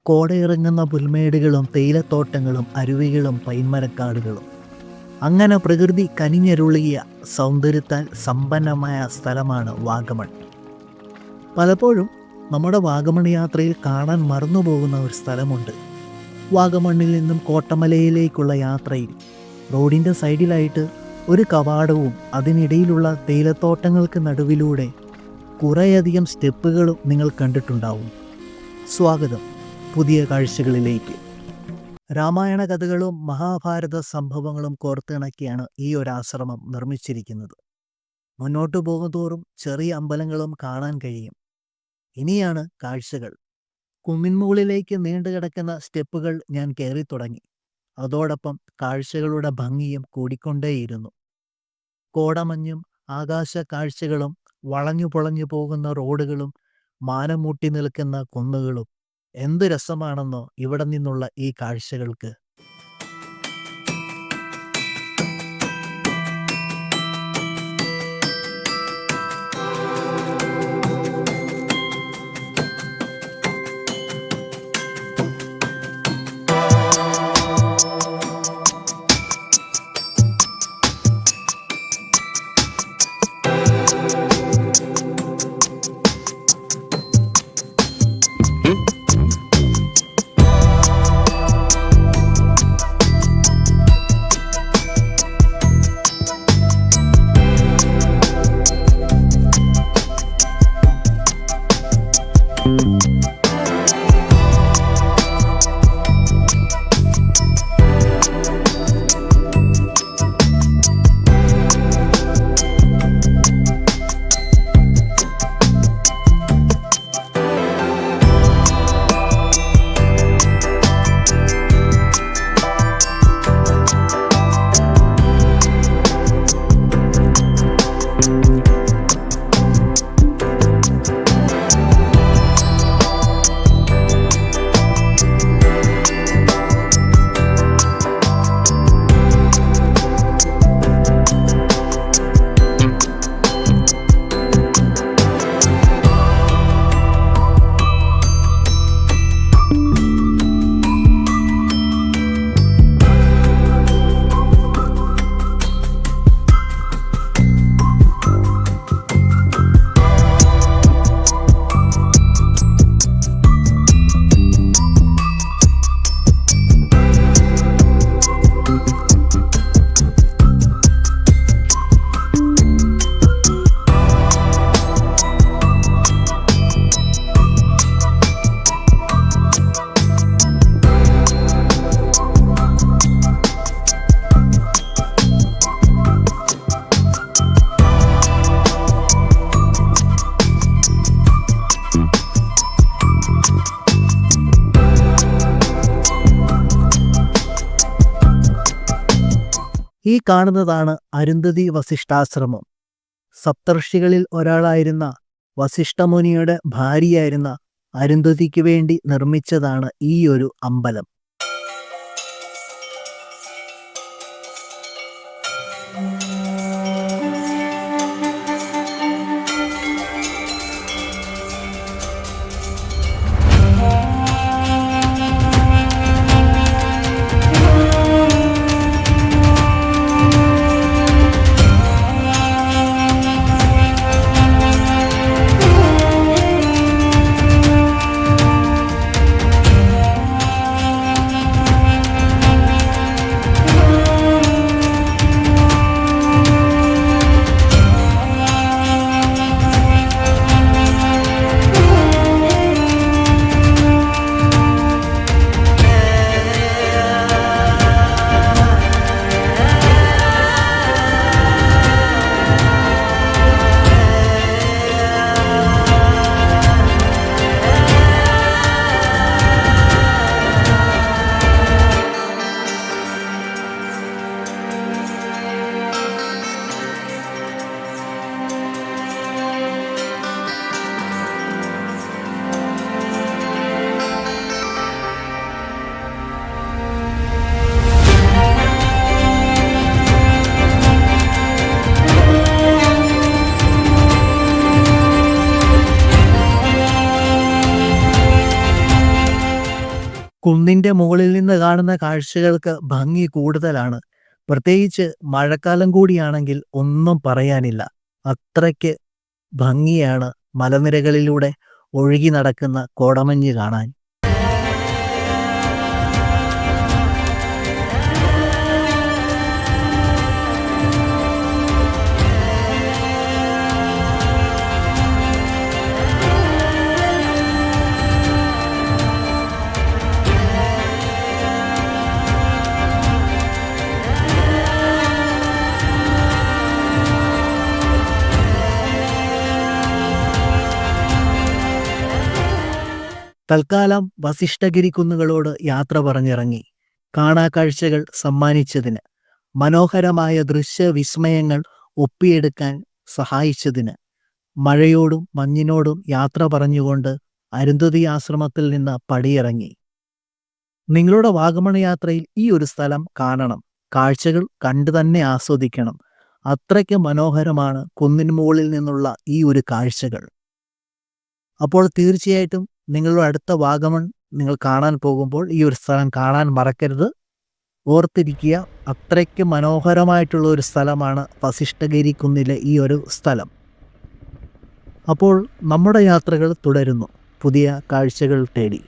കോടയിറങ്ങുന്ന പുൽമേടുകളും തേയിലത്തോട്ടങ്ങളും അരുവികളും പൈന്മരക്കാടുകളും. അങ്ങനെ പ്രകൃതി കനിഞ്ഞരുളിയ സൗന്ദര്യത്താൽ സമ്പന്നമായ സ്ഥലമാണ് വാഗമൺ. പലപ്പോഴും നമ്മുടെ വാഗമൺ യാത്രയിൽ കാണാൻ മറന്നുപോകുന്ന ഒരു സ്ഥലമുണ്ട്. വാഗമണ്ണിൽ നിന്നും കോട്ടമലയിലേക്കുള്ള യാത്രയിൽ റോഡിൻ്റെ സൈഡിലായിട്ട് ഒരു കവാടവും അതിനിടയിലുള്ള തേയിലത്തോട്ടങ്ങൾക്ക് നടുവിലൂടെ കുറേയധികം സ്റ്റെപ്പുകളും നിങ്ങൾ കണ്ടിട്ടുണ്ടാവും. സ്വാഗതം പുതിയ കാഴ്ചകളിലേക്ക്. രാമായണ കഥകളും മഹാഭാരത സംഭവങ്ങളും കോർത്തിണക്കിയാണ് ഈ ഒരു ആശ്രമം നിർമ്മിച്ചിരിക്കുന്നത്. മുന്നോട്ടു പോകുന്തോറും ചെറിയ അമ്പലങ്ങളും കാണാൻ കഴിയും. ഇനിയാണ് കാഴ്ചകൾ. കുന്നിൻമുകളിലേക്ക് നീണ്ടുകിടക്കുന്ന സ്റ്റെപ്പുകൾ ഞാൻ കയറി തുടങ്ങി. അതോടൊപ്പം കാഴ്ചകളുടെ ഭംഗിയും കൂടിക്കൊണ്ടേയിരുന്നു. കോടമഞ്ഞും ആകാശ കാഴ്ചകളും വളഞ്ഞു പൊളഞ്ഞു പോകുന്ന റോഡുകളും മാനം മുട്ടി നിൽക്കുന്ന കുന്നുകളും. എന്ത് രസമാണെന്നോ ഇവിടെ നിന്നുള്ള ഈ കാഴ്ചകൾക്ക്. ഈ കാണുന്നതാണ് അരുന്ധതി വസിഷ്ഠാശ്രമം. സപ്തർഷികളിൽ ഒരാളായിരുന്ന വസിഷ്ഠമുനിയുടെ ഭാര്യയായിരുന്ന അരുന്ധതിക്ക് വേണ്ടി നിർമ്മിച്ചതാണ് ഈ ഒരു അമ്പലം. കുന്നിൻ്റെ മുകളിൽ നിന്ന് കാണുന്ന കാഴ്ചകൾക്ക് ഭംഗി കൂടുതലാണ്. പ്രത്യേകിച്ച് മഴക്കാലം കൂടിയാണെങ്കിൽ ഒന്നും പറയാനില്ല. അത്രയ്ക്ക് ഭംഗിയാണ് മലനിരകളിലൂടെ ഒഴുകി നടക്കുന്ന കോടമഞ്ഞ് കാണാൻ. തൽക്കാലം വസിഷ്ഠഗിരി കുന്നുകളോട് യാത്ര പറഞ്ഞിറങ്ങി. കാണാക്കാഴ്ചകൾ സമ്മാനിച്ചതിന്, മനോഹരമായ ദൃശ്യവിസ്മയങ്ങൾ ഒപ്പിയെടുക്കാൻ സഹായിച്ചതിന്, മഴയോടും മഞ്ഞിനോടും യാത്ര പറഞ്ഞുകൊണ്ട് അരുന്ധതി ആശ്രമത്തിൽ നിന്ന് പടിയിറങ്ങി. നിങ്ങളുടെ വാഗമൺ യാത്രയിൽ ഈ ഒരു സ്ഥലം കാണണം. കാഴ്ചകൾ കണ്ടു തന്നെ ആസ്വദിക്കണം. അത്രയ്ക്ക് മനോഹരമാണ് കുന്നിന് മുകളിൽ നിന്നുള്ള ഈ ഒരു കാഴ്ചകൾ. അപ്പോൾ തീർച്ചയായിട്ടും നിങ്ങളുടെ അടുത്ത വാഗമൺ നിങ്ങൾ കാണാൻ പോകുമ്പോൾ ഈ ഒരു സ്ഥലം കാണാൻ മറക്കരുത്. ഓർത്തിരിക്കുക, അത്രയ്ക്ക് മനോഹരമായിട്ടുള്ള ഒരു സ്ഥലമാണ് വസിഷ്ഠഗിരി കുന്നിലെ ഈ ഒരു സ്ഥലം. അപ്പോൾ നമ്മുടെ യാത്രകൾ തുടരുന്നു, പുതിയ കാഴ്ചകൾ തേടി.